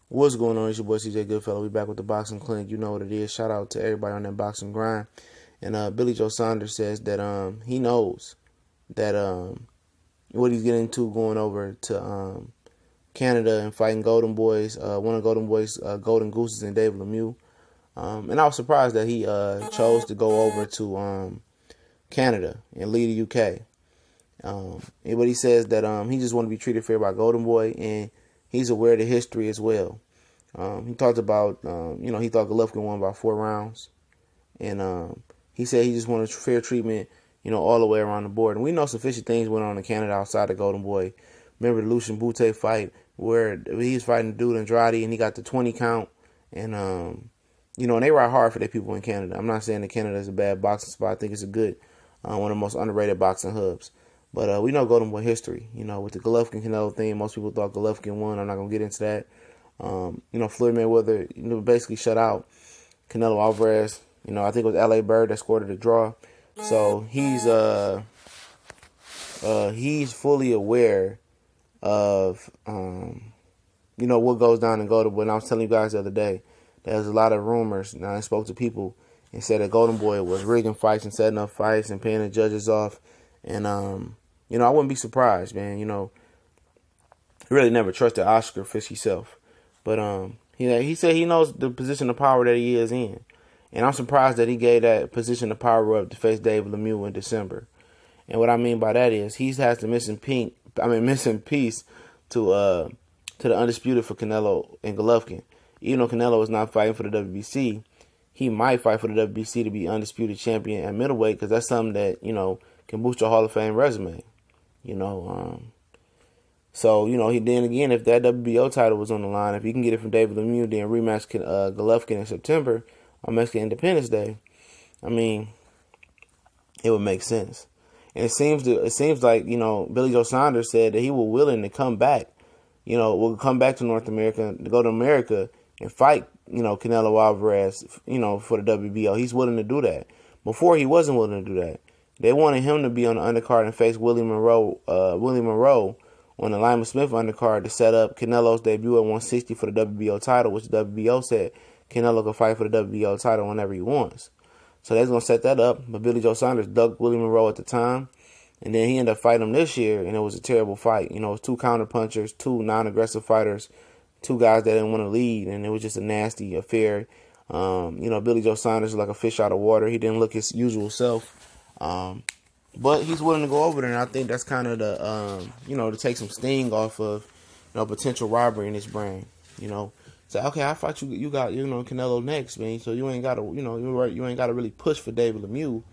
What's going on? It's your boy CJ Goodfellow. We back with the Boxing Clinic. You know what it is. Shout out to everybody on that boxing grind. And Billy Joe Saunders says that he knows that what he's getting into going over to Canada and fighting Golden Boys, one of Golden Boys' Golden Gooses and David Lemieux. And I was surprised that he chose to go over to Canada and lead the UK. But he says that he just want to be treated fair by Golden Boy, and he's aware of the history as well. He talked about, he thought Golovkin won by 4 rounds. And he said he just wanted fair treatment, all the way around the board. And we know sufficient things went on in Canada outside of Golden Boy. Remember the Lucian Bute fight where he was fighting the dude Andrade and he got the 20 count. And, and they ride hard for their people in Canada. I'm not saying that Canada is a bad boxing spot. I think it's a good, one of the most underrated boxing hubs. But we know Golden Boy history. With the Golovkin-Canelo thing, most people thought Golovkin won. I'm not going to get into that. Floyd Mayweather, basically shut out Canelo Alvarez. I think it was L.A. Bird that scored the draw. So he's fully aware of, what goes down in Golden Boy. And I was telling you guys the other day, there's a lot of rumors. Now I spoke to people and said that Golden Boy was rigging fights and setting up fights and paying the judges off. And, I wouldn't be surprised, man. He really never trusted Oscar Fish himself. But he said he knows the position of power that he is in. And I'm surprised that he gave that position of power up to face David Lemieux in December. And what I mean by that is he has the missing piece to the undisputed for Canelo and Golovkin. Even though Canelo is not fighting for the WBC, he might fight for the WBC to be undisputed champion at middleweight, because that's something that, can boost your Hall of Fame resume. So, he then again, if that WBO title was on the line, if he can get it from David Lemieux, then rematch Golovkin in September on Mexican Independence Day, it would make sense. And it seems like, Billy Joe Saunders said that he was willing to come back, will come back to North America, to go to America and fight, Canelo Alvarez, for the WBO. He's willing to do that. Before, he wasn't willing to do that. They wanted him to be on the undercard and face Willie Monroe on the Lima Smith undercard to set up Canelo's debut at 160 for the WBO title, which the WBO said Canelo could fight for the WBO title whenever he wants. So they're going to set that up, but Billy Joe Saunders ducked Willie Monroe at the time, and then he ended up fighting him this year, and it was a terrible fight. It was 2 counter-punchers, 2 non-aggressive fighters, 2 guys that didn't want to lead, and it was just a nasty affair. Billy Joe Saunders is like a fish out of water. He didn't look his usual self. But he's willing to go over there, and I think that's kind of the, to take some sting off of, potential robbery in his brain. Say, okay, I thought you got, Canelo next, man. So you ain't got to, you ain't got to really push for David Lemieux,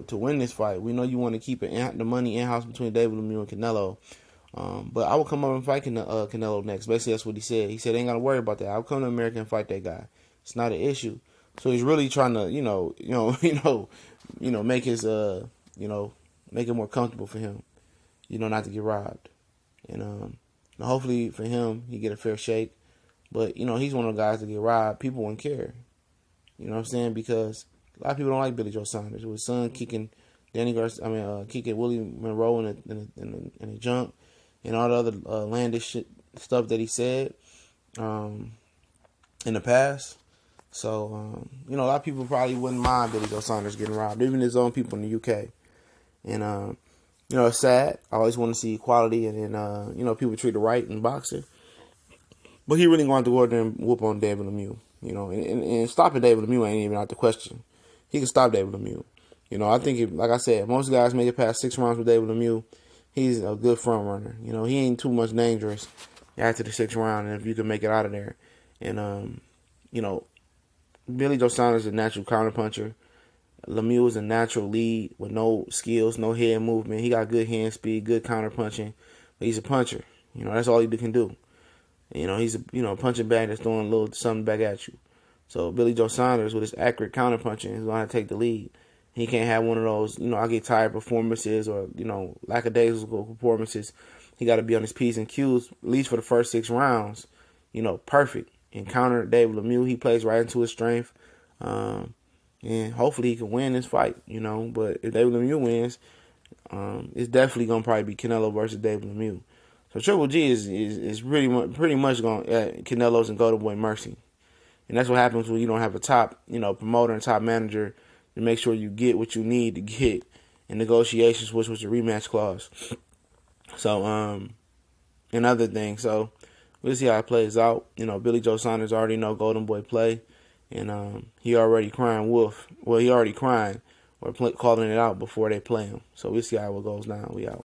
to win this fight. We know you want to keep the money in-house between David Lemieux and Canelo. But I will come up and fight Canelo next. Basically, that's what he said. He said, ain't got to worry about that. I'll come to America and fight that guy. It's not an issue. So he's really trying to, make his, make it more comfortable for him, not to get robbed. And hopefully for him, he get a fair shake. But, he's one of the guys that get robbed. People wouldn't care. You know what I'm saying? Because a lot of people don't like Billy Joe Saunders. With his son kicking kicking Willie Monroe in the junk and all the other outlandish stuff that he said in the past. So, a lot of people probably wouldn't mind Billy Joe Saunders getting robbed, even his own people in the UK. And, it's sad. I always want to see equality and people treated right in boxing. But he really going to go out there and whoop on David Lemieux, and stopping David Lemieux ain't even out the question. He can stop David Lemieux. I think, like I said, most guys make it past 6 rounds with David Lemieux. He's a good front runner. He ain't too much dangerous after the 6th round, and if you can make it out of there. And, Billy Joe Saunders is a natural counterpuncher. Lemieux is a natural lead with no skills, no head movement. He got good hand speed, good counterpunching, but he's a puncher. That's all he can do. He's a punching bag that's throwing a little something back at you. So Billy Joe Saunders, with his accurate counterpunching, is going to take the lead. He can't have one of those, I get tired performances or, lackadaisical performances. He got to be on his P's and Q's, at least for the first 6 rounds, perfect. And counter David Lemieux, he plays right into his strength. And hopefully he can win this fight, But if David Lemieux wins, it's definitely going to probably be Canelo versus David Lemieux. So Triple G is pretty much going Canelo's and Golden Boy mercy. And that's what happens when you don't have a top, promoter and top manager to make sure you get what you need to get in negotiations, which was the rematch clause. So, and other things. So, we'll see how it plays out. Billy Joe Saunders already know Golden Boy play. And he already crying wolf. Well, he already crying or calling it out before they play him. So, we'll see how it goes down. We out.